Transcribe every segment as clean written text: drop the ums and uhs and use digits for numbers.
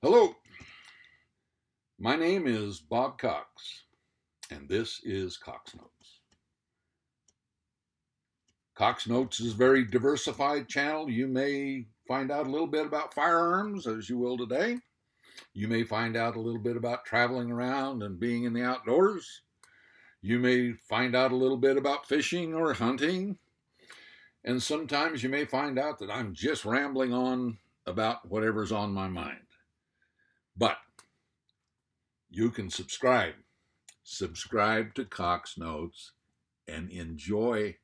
Hello, my name is Bob Cox, and this is Coxnotes. Coxnotes is a very diversified channel. You may find out a little bit about firearms, as you will today. You may find out a little bit about traveling around and being in the outdoors. You may find out a little bit about fishing or hunting. And sometimes you may find out that I'm just rambling on about whatever's on my mind. But you can subscribe. Subscribe to Coxnotes and enjoy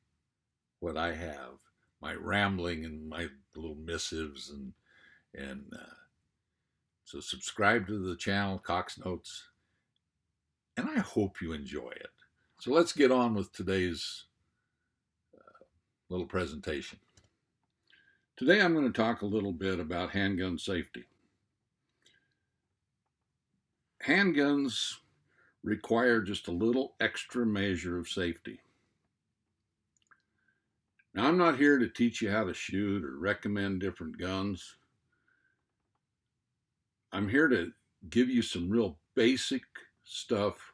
what I have, my rambling and my little missives, and so subscribe to the channel Coxnotes, and I hope you enjoy it. So let's get on with today's little presentation. Today I'm going to talk a little bit about handgun safety. Handguns require just a little extra measure of safety. Now, I'm not here to teach you how to shoot or recommend different guns. I'm here to give you some real basic stuff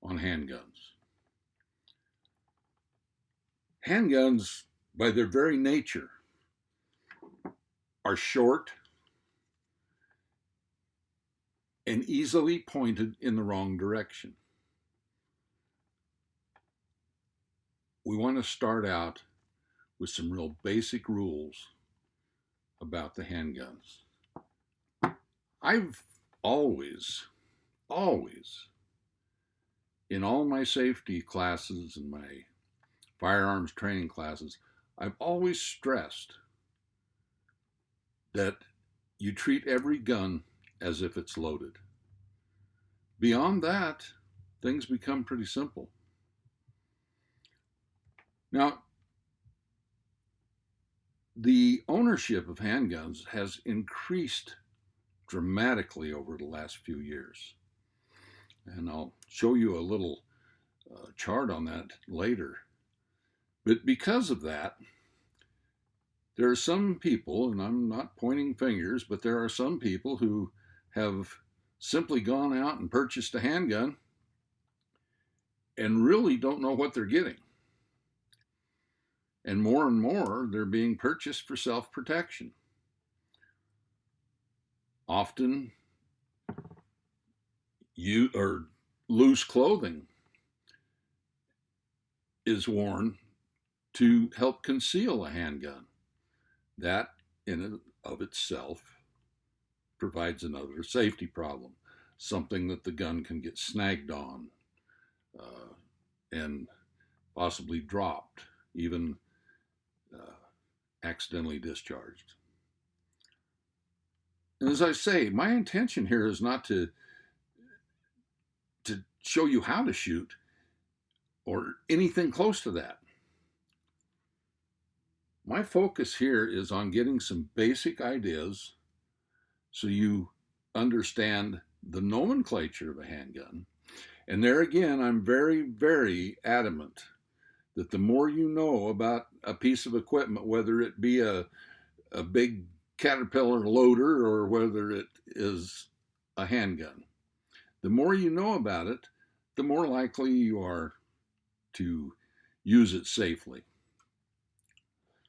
on handguns. Handguns, by their very nature, are short and easily pointed in the wrong direction. We want to start out with some real basic rules about the handguns. I've always, in all my safety classes and my firearms training classes, I've always stressed that you treat every gun as if it's loaded. Beyond that, things become pretty simple. Now, the ownership of handguns has increased dramatically over the last few years. And I'll show you a little chart on that later. But because of that, there are some people, and I'm not pointing fingers, but there are some people who have simply gone out and purchased a handgun and really don't know what they're getting. And more, they're being purchased for self-protection. Often, loose clothing is worn to help conceal a handgun. That, in and of itself, provides another safety problem, something that the gun can get snagged on and possibly dropped, even accidentally discharged. And as I say, my intention here is not to show you how to shoot or anything close to that. My focus here is on getting some basic ideas so you understand the nomenclature of a handgun. And there again, I'm very, very adamant that the more you know about a piece of equipment, whether it be a big Caterpillar loader or whether it is a handgun, the more you know about it, the more likely you are to use it safely.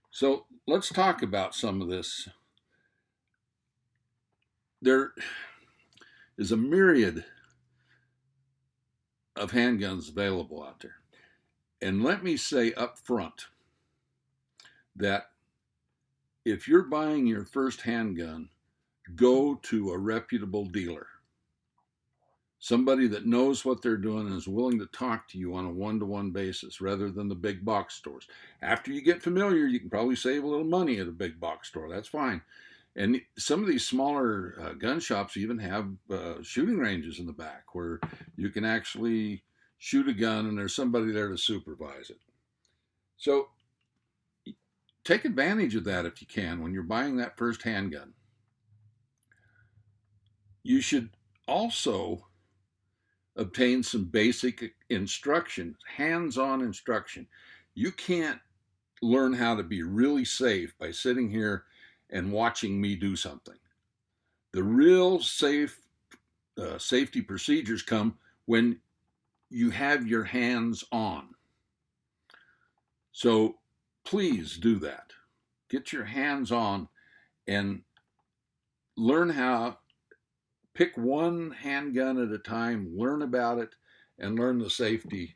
So let's talk about some of this. There is a myriad of handguns available out there. And let me say up front that if you're buying your first handgun, go to a reputable dealer. Somebody that knows what they're doing and is willing to talk to you on a one-to-one basis rather than the big box stores. After you get familiar, you can probably save a little money at a big box store. That's fine. And some of these smaller gun shops even have shooting ranges in the back where you can actually shoot a gun and there's somebody there to supervise it. So take advantage of that if you can when you're buying that first handgun. You should also obtain some basic instruction, hands-on instruction. You can't learn how to be really safe by sitting here and watching me do something. The real safety procedures come when you have your hands on. So please do that. Get your hands on and learn how, pick one handgun at a time, learn about it, and learn the safety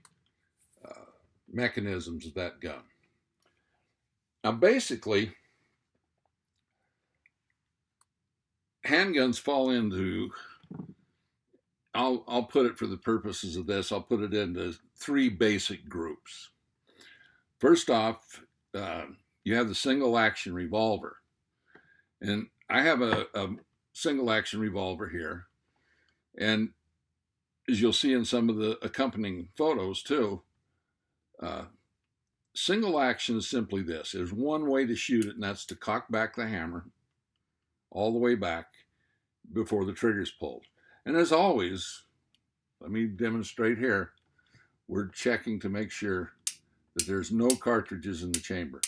mechanisms of that gun. Now, basically, handguns fall into, I'll put it for the purposes of this, I'll put it into three basic groups. First off, you have the single action revolver. And I have a single action revolver here. And as you'll see in some of the accompanying photos too, single action is simply this. There's one way to shoot it, and that's to cock back the hammer all the way back before the trigger's pulled. And as always, let me demonstrate here, we're checking to make sure that there's no cartridges in the chamber.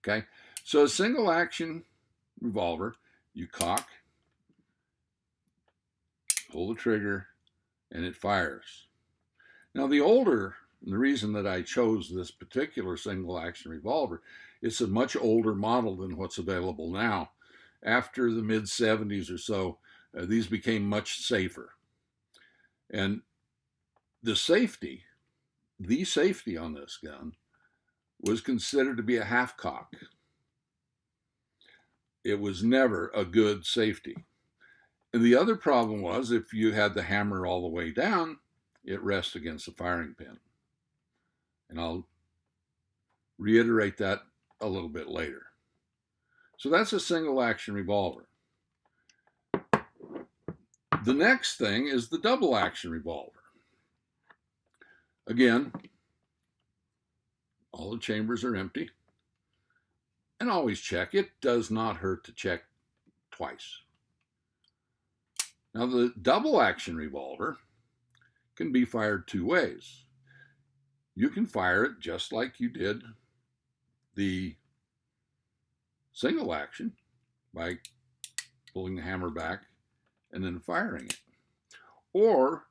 Okay, so a single action revolver, you cock, pull the trigger, and it fires. Now the reason that I chose this particular single action revolver, it's a much older model than what's available now. After the mid-70s or so, these became much safer. And the safety on this gun was considered to be a half cock. It was never a good safety. And the other problem was if you had the hammer all the way down, it rests against the firing pin. And I'll reiterate that a little bit later. So that's a single action revolver. The next thing is the double action revolver. Again, all the chambers are empty. And always check. It does not hurt to check twice. Now the double action revolver can be fired two ways. You can fire it just like you did the single action by pulling the hammer back and then firing it. Or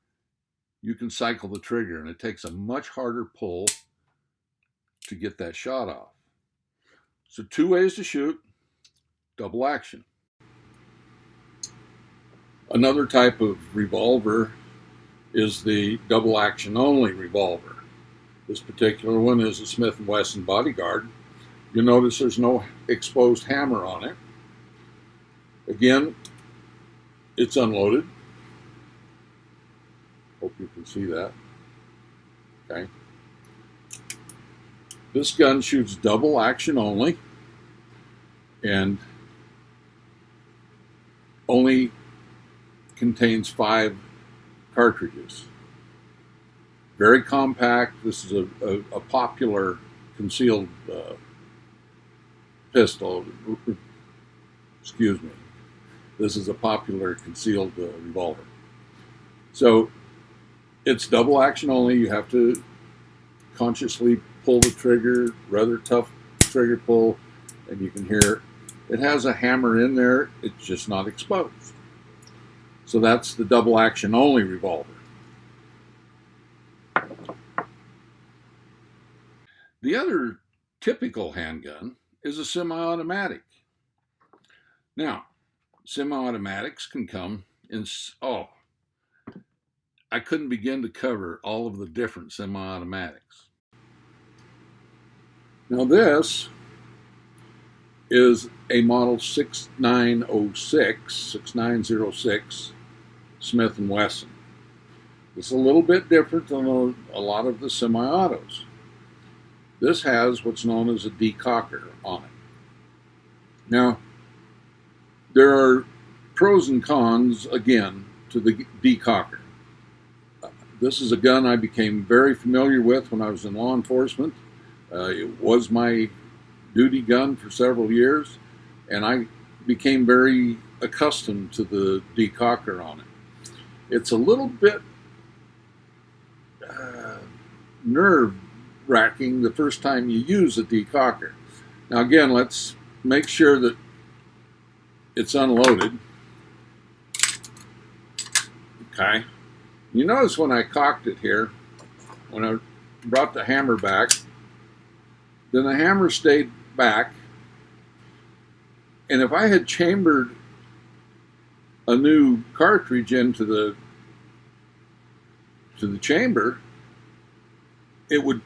you can cycle the trigger, and it takes a much harder pull to get that shot off. So two ways to shoot, double action. Another type of revolver is the double action only revolver. This particular one is a Smith and Wesson Bodyguard. You'll notice there's no exposed hammer on it. Again, it's unloaded. Hope you can see that. Okay. This gun shoots double action only and only contains 5 cartridges. Very compact. This is a popular concealed pistol. Excuse me. This is a popular concealed revolver. So it's double action only. You have to consciously pull the trigger, rather tough trigger pull, and you can hear it has a hammer in there, it's just not exposed. So that's the double action only revolver. The other typical handgun is a semi-automatic. Now, semi-automatics can come in, I couldn't begin to cover all of the different semi-automatics. Now this is a model 6906 Smith and Wesson. It's a little bit different than a lot of the semi-autos. This has what's known as a decocker on it. Now, there are pros and cons, again, to the decocker. This is a gun I became very familiar with when I was in law enforcement. It was my duty gun for several years, and I became very accustomed to the decocker on it. It's a little bit nerve-wracking the first time you use a decocker. Now again, let's make sure that it's unloaded. Okay. You notice when I cocked it here, when I brought the hammer back, then the hammer stayed back. And if I had chambered a new cartridge into the chamber, it would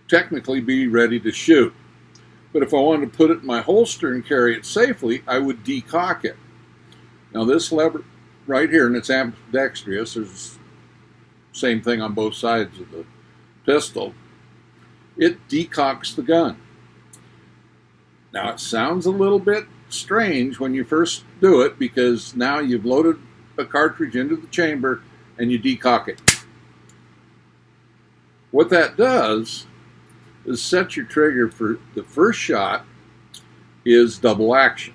technically be ready to shoot. But if I wanted to put it in my holster and carry it safely, I would decock it. Now this lever right here, and it's ambidextrous, there's the same thing on both sides of the pistol, it decocks the gun. Now it sounds a little bit strange when you first do it, because now you've loaded a cartridge into the chamber and you decock it. What that does is set your trigger for the first shot is double action.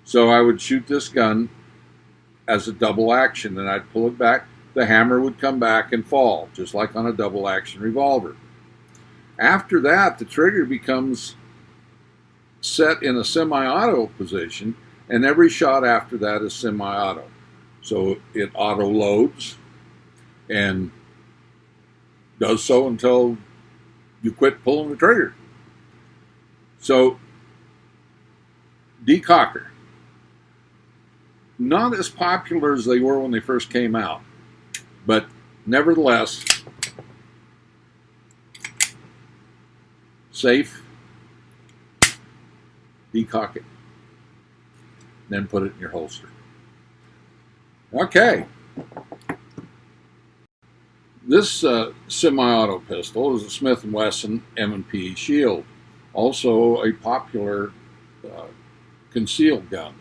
So I would shoot this gun as a double action, and I'd pull it back. The hammer would come back and fall, just like on a double action revolver. After that, the trigger becomes set in a semi-auto position, and every shot after that is semi-auto. So it auto loads and does so until you quit pulling the trigger. So, decocker. Not as popular as they were when they first came out, but nevertheless, safe. Decock it. Then put it in your holster. Okay. This semi-auto pistol is a Smith and Wesson M&P Shield, also a popular concealed gun.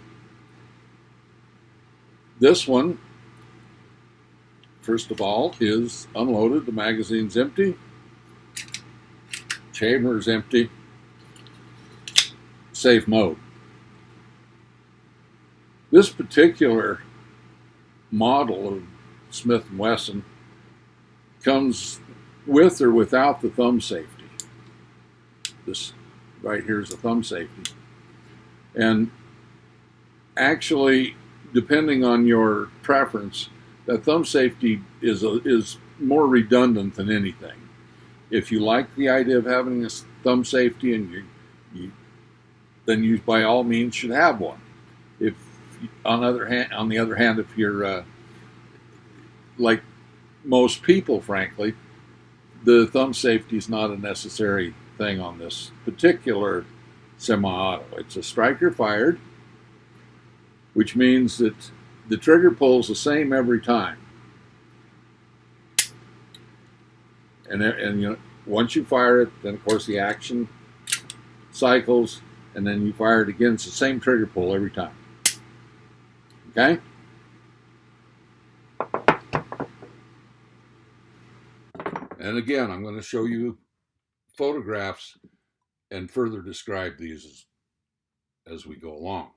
This one, first of all, is unloaded. The magazine's empty. Chamber is empty. Safe mode. This particular model of Smith and Wesson comes with or without the thumb safety. This right here is a thumb safety. And actually, depending on your preference, that thumb safety is more redundant than anything. If you like the idea of having this thumb safety, and then you by all means should have one. If on the other hand, if you're like most people, frankly, the thumb safety is not a necessary thing on this particular semi-auto. It's a striker fired, which means that the trigger pulls the same every time. And you know, once you fire it, then of course the action cycles, and then you fire it again. It's the same trigger pull every time. Okay? And again, I'm going to show you photographs and further describe these as we go along.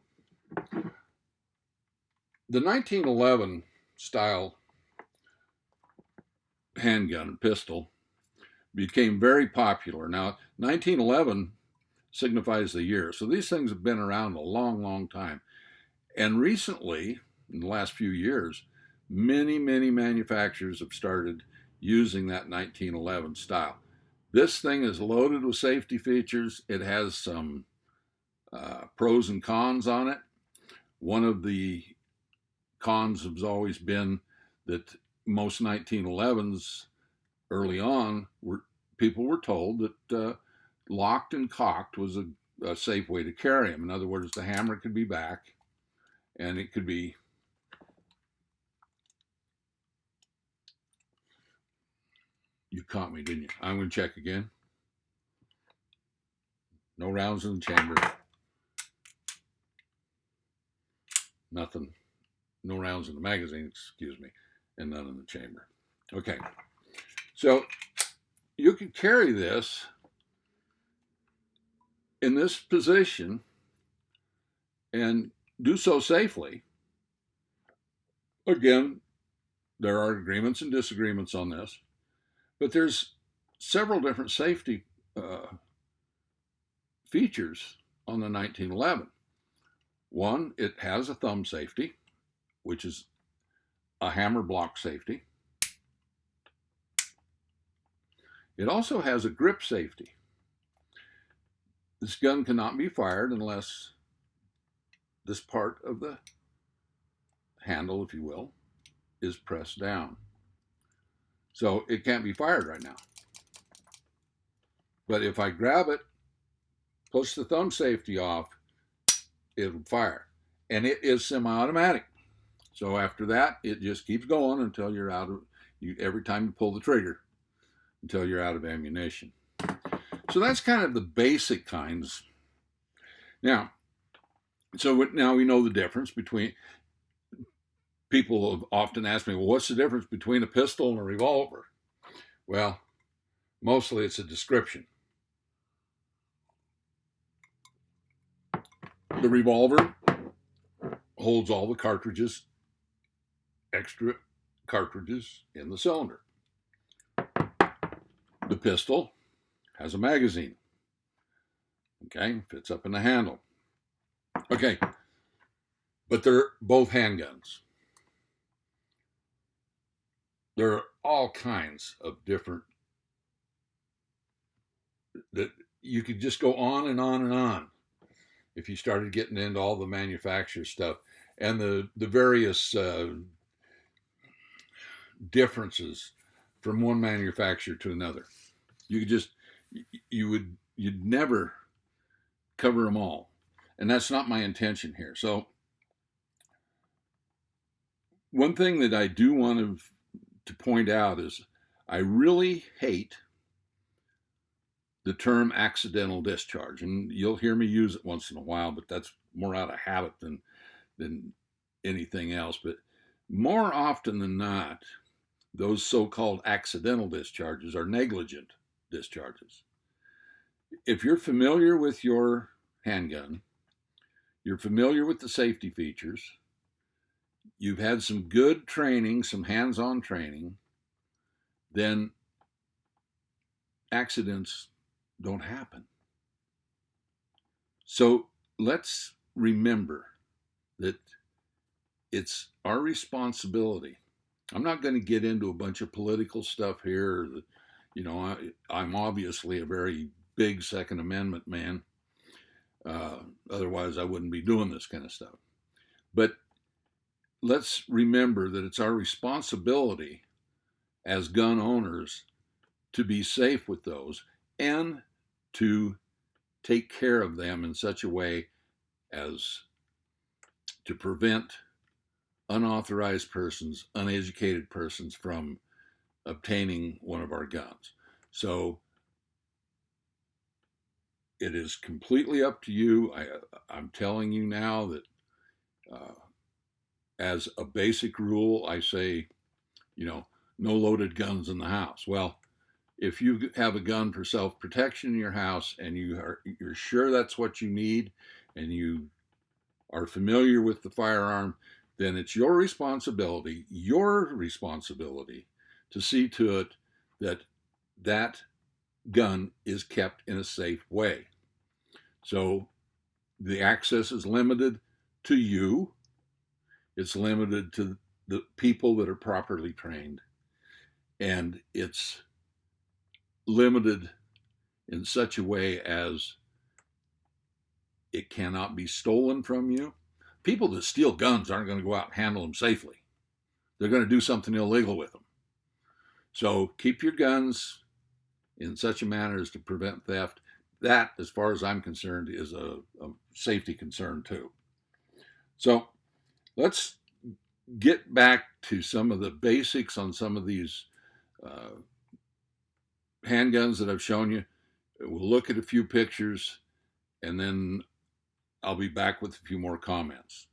The 1911 style handgun and pistol became very popular. Now, 1911 signifies the year, so these things have been around a long, long time. And recently, in the last few years, many, many manufacturers have started using that 1911 style. This thing is loaded with safety features. It has some pros and cons on it. One of the cons has always been that most 1911s early on people were told that locked and cocked was a safe way to carry them. In other words, the hammer could be back, and it could be you caught me, didn't you? I'm going to check again. No rounds in the chamber. Nothing. No rounds in the magazine, excuse me, and none in the chamber. Okay. So you can carry this in this position and do so safely. Again, there are agreements and disagreements on this, but there's several different safety features on the 1911. One, it has a thumb safety, which is a hammer block safety. It also has a grip safety. This gun cannot be fired unless this part of the handle, if you will, is pressed down. So it can't be fired right now. But if I grab it, push the thumb safety off, it'll fire. And it is semi-automatic. So after that, it just keeps going until you're out of, every time you pull the trigger, until you're out of ammunition. So that's kind of the basic kinds. Now, now we know the difference between, people have often asked me, well, what's the difference between a pistol and a revolver? Well, mostly it's a description. The revolver holds all the cartridges, extra cartridges in the cylinder. The pistol has a magazine. Okay, fits up in the handle. Okay, but they're both handguns. There are all kinds of different, that you could just go on and on and on if you started getting into all the manufacturer stuff and the various differences from one manufacturer to another. You'd never cover them all. And that's not my intention here. So one thing that I do want to point out is I really hate the term accidental discharge. And you'll hear me use it once in a while, but that's more out of habit than anything else. But more often than not, those so-called accidental discharges are negligent discharges. If you're familiar with your handgun, you're familiar with the safety features, you've had some good training, some hands-on training, then accidents don't happen. So let's remember that it's our responsibility. I'm not going to get into a bunch of political stuff here. I'm obviously a very big Second Amendment man. Otherwise, I wouldn't be doing this kind of stuff. But let's remember that it's our responsibility as gun owners to be safe with those and to take care of them in such a way as to prevent unauthorized persons, uneducated persons from obtaining one of our guns. So it is completely up to you. I'm telling you now that as a basic rule, I say, no loaded guns in the house. Well, if you have a gun for self-protection in your house and you're sure that's what you need and you are familiar with the firearm, then it's your responsibility to see to it that that gun is kept in a safe way. So the access is limited to you. It's limited to the people that are properly trained. And it's limited in such a way as it cannot be stolen from you. People that steal guns aren't going to go out and handle them safely. They're going to do something illegal with them. So keep your guns in such a manner as to prevent theft. That, as far as I'm concerned, is a safety concern too. So let's get back to some of the basics on some of these handguns that I've shown you. We'll look at a few pictures and then I'll be back with a few more comments.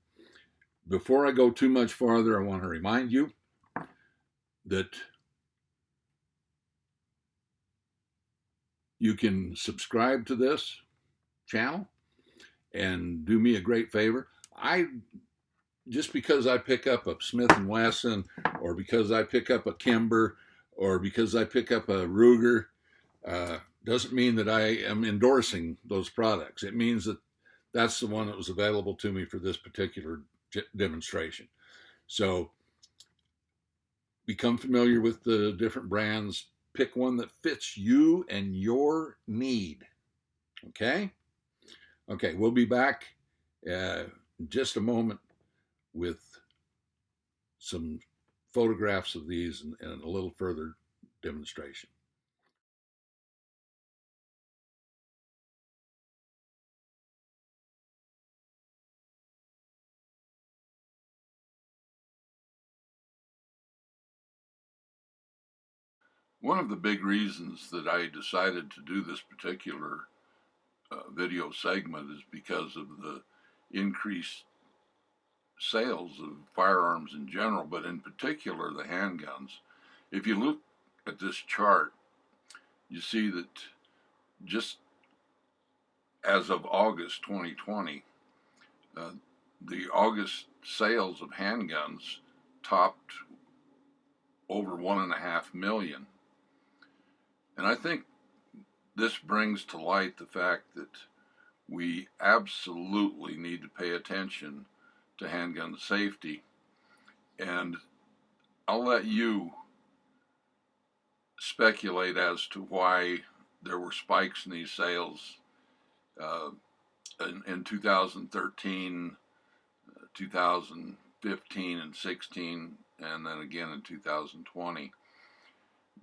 Before I go too much farther, I want to remind you that you can subscribe to this channel and do me a great favor. Just because I pick up a Smith and Wesson, or because I pick up a Kimber, or because I pick up a Ruger, doesn't mean that I am endorsing those products. It means that that's the one that was available to me for this particular demonstration. So Become familiar with the different brands. Pick one that fits you and your need. Okay? Okay, we'll be back in just a moment with some photographs of these and a little further demonstration. One of the big reasons that I decided to do this particular video segment is because of the increased sales of firearms in general, but in particular the handguns. If you look at this chart, you see that just as of August 2020, uh, the August sales of handguns topped over 1.5 million. And I think this brings to light the fact that we absolutely need to pay attention to handgun safety. And I'll let you speculate as to why there were spikes in these sales uh, in 2013, 2015, and 16, and then again in 2020.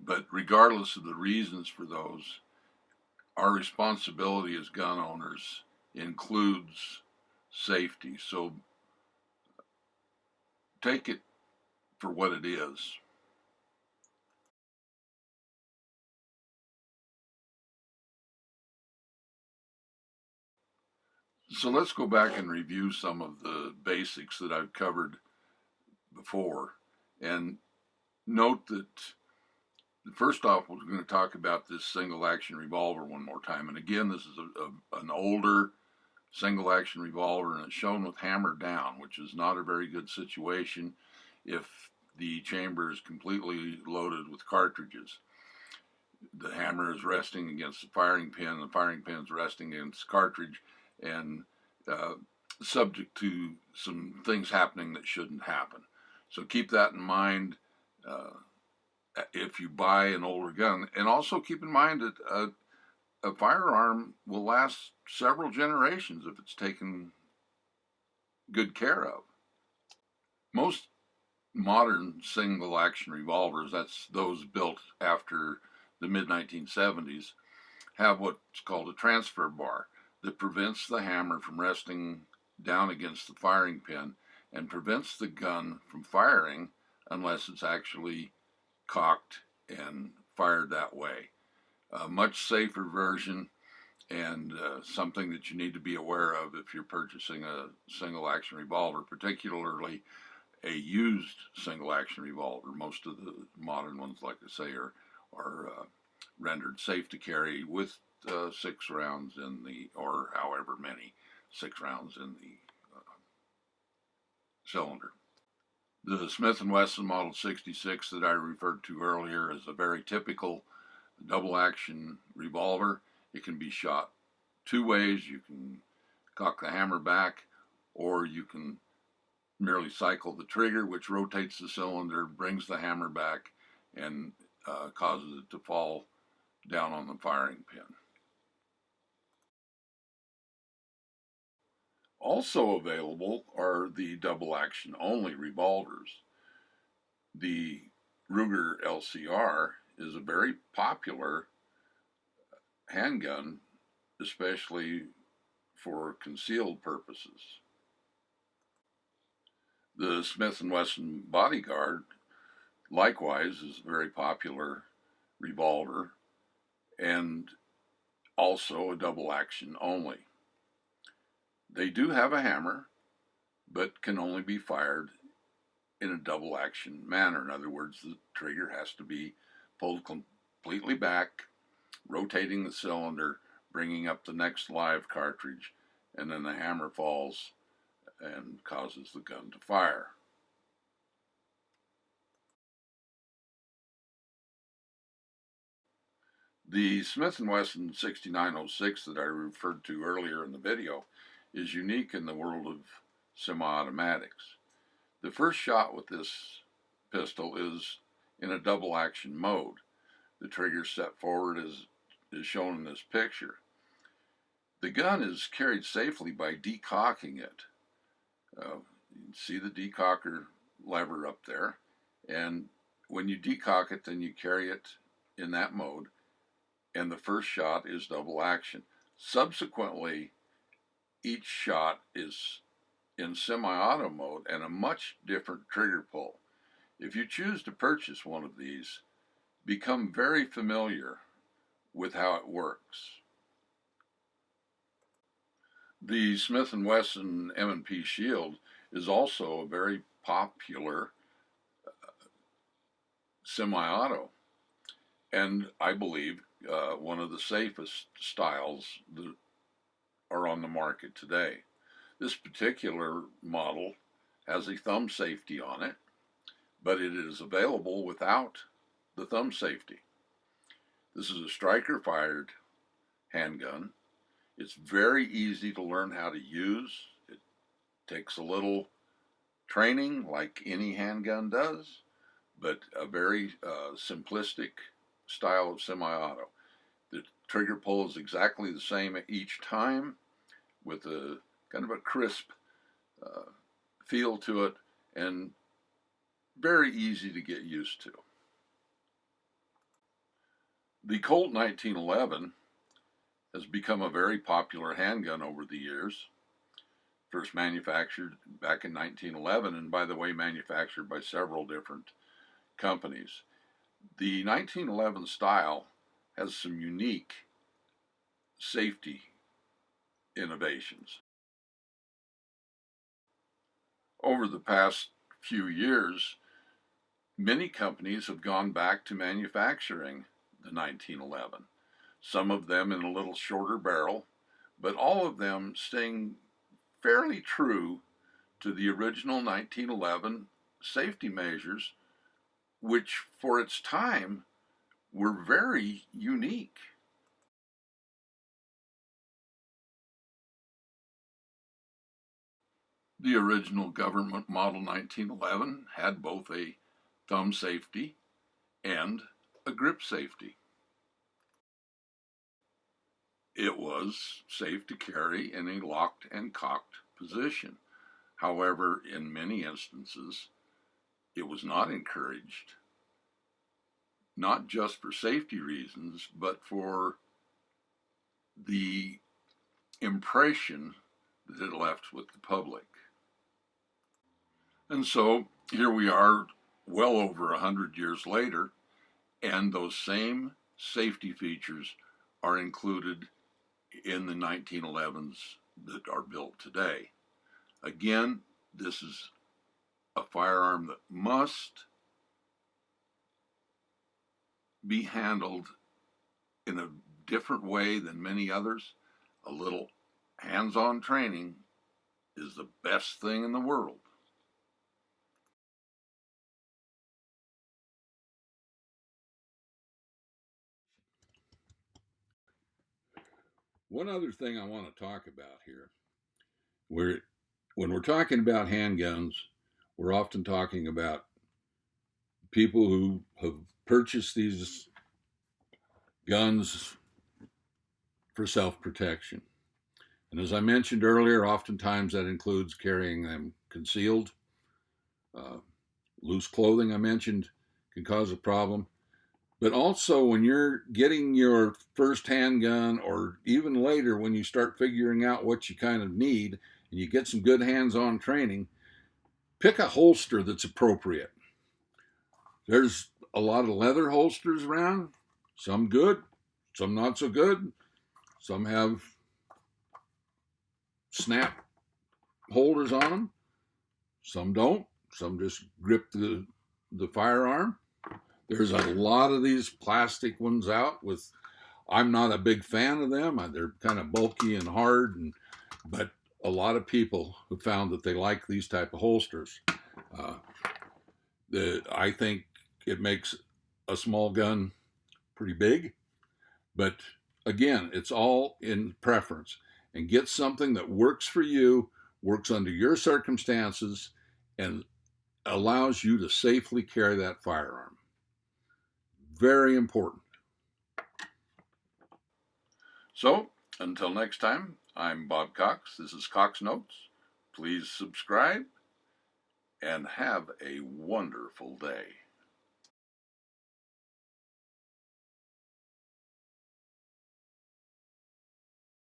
But regardless of the reasons for those, our responsibility as gun owners includes safety. So take it for what it is. So let's go back and review some of the basics that I've covered before. And note that first off, we're going to talk about this single action revolver one more time. And again, this is an older single action revolver, and it's shown with hammer down, which is not a very good situation if the chamber is completely loaded with cartridges. The hammer is resting against the firing pin, the firing pin is resting against the cartridge, and uh, subject to some things happening that shouldn't happen. So keep that in mind if you buy an older gun. And also keep in mind that a firearm will last several generations if it's taken good care of. Most modern single action revolvers, that's those built after the mid 1970s, have what's called a transfer bar that prevents the hammer from resting down against the firing pin and prevents the gun from firing unless it's actually cocked and fired that way. A much safer version, and something that you need to be aware of if you're purchasing a single action revolver, particularly a used single action revolver. Most of the modern ones, like I say, are rendered safe to carry with 6 rounds in the, or however many 6 rounds in the cylinder. The Smith and Wesson Model 66 that I referred to earlier is a very typical double action revolver. It can be shot 2 ways. You can cock the hammer back, or you can merely cycle the trigger, which rotates the cylinder, brings the hammer back, and causes it to fall down on the firing pin. Also available are the double action only revolvers. The Ruger LCR is a very popular handgun, especially for concealed purposes. The Smith and Wesson Bodyguard, likewise, is a very popular revolver and also a double action only. They do have a hammer, but can only be fired in a double action manner. In other words, the trigger has to be pulled completely back, rotating the cylinder, bringing up the next live cartridge, and then the hammer falls and causes the gun to fire. The Smith and Wesson 6906 that I referred to earlier in the video is unique in the world of semi-automatics. The first shot with this pistol is in a double action mode. The trigger set forward is shown in this picture. The gun is carried safely by decocking it. You can see the decocker lever up there, and when you decock it, then you carry it in that mode, and the first shot is double action. Subsequently, each shot is in semi-auto mode and a much different trigger pull. If you choose to purchase one of these, become very familiar with how it works. The Smith and Wesson M&P Shield is also a very popular semi-auto, and I believe one of the safest styles that are on the market today. This particular model has a thumb safety on it, but it is available without the thumb safety. This is a striker-fired handgun. It's very easy to learn how to use. It takes a little training like any handgun does, but a very simplistic style of semi-auto. The trigger pull is exactly the same each time, with a kind of a crisp feel to it, and very easy to get used to. The Colt 1911 has become a very popular handgun over the years. First manufactured back in 1911, and by the way, manufactured by several different companies. The 1911 style has some unique safety innovations. Over the past few years, many companies have gone back to manufacturing the 1911. Some of them in a little shorter barrel, but all of them staying fairly true to the original 1911 safety measures, which for its time were very unique. The original government model 1911 had both a thumb safety and a grip safety. It was safe to carry in a locked and cocked position. However, in many instances, it was not encouraged, not just for safety reasons, but for the impression that it left with the public. And so here we are, well over 100 years later, and those same safety features are included in the 1911s that are built today. Again, this is a firearm that must be handled in a different way than many others. A little hands-on training is the best thing in the world. One other thing I want to talk about here, when we're talking about handguns, we're often talking about people who have purchased these guns for self-protection. And as I mentioned earlier, oftentimes that includes carrying them concealed. Loose clothing, I mentioned, can cause a problem. But also when you're getting your first handgun, or even later when you start figuring out what you kind of need and you get some good hands-on training, pick a holster that's appropriate. There's a lot of leather holsters around, some good, some not so good. Some have snap holders on them, some don't. Some just grip the firearm. There's a lot of these plastic ones out with, I'm not a big fan of them. They're kind of bulky and hard, but a lot of people have found that they like these type of holsters. I think it makes a small gun pretty big, but again, it's all in preference. And get something that works for you, works under your circumstances, and allows you to safely carry that firearm. very important. So, until next time, I'm Bob Cox. This is Coxnotes. Please subscribe and have a wonderful day.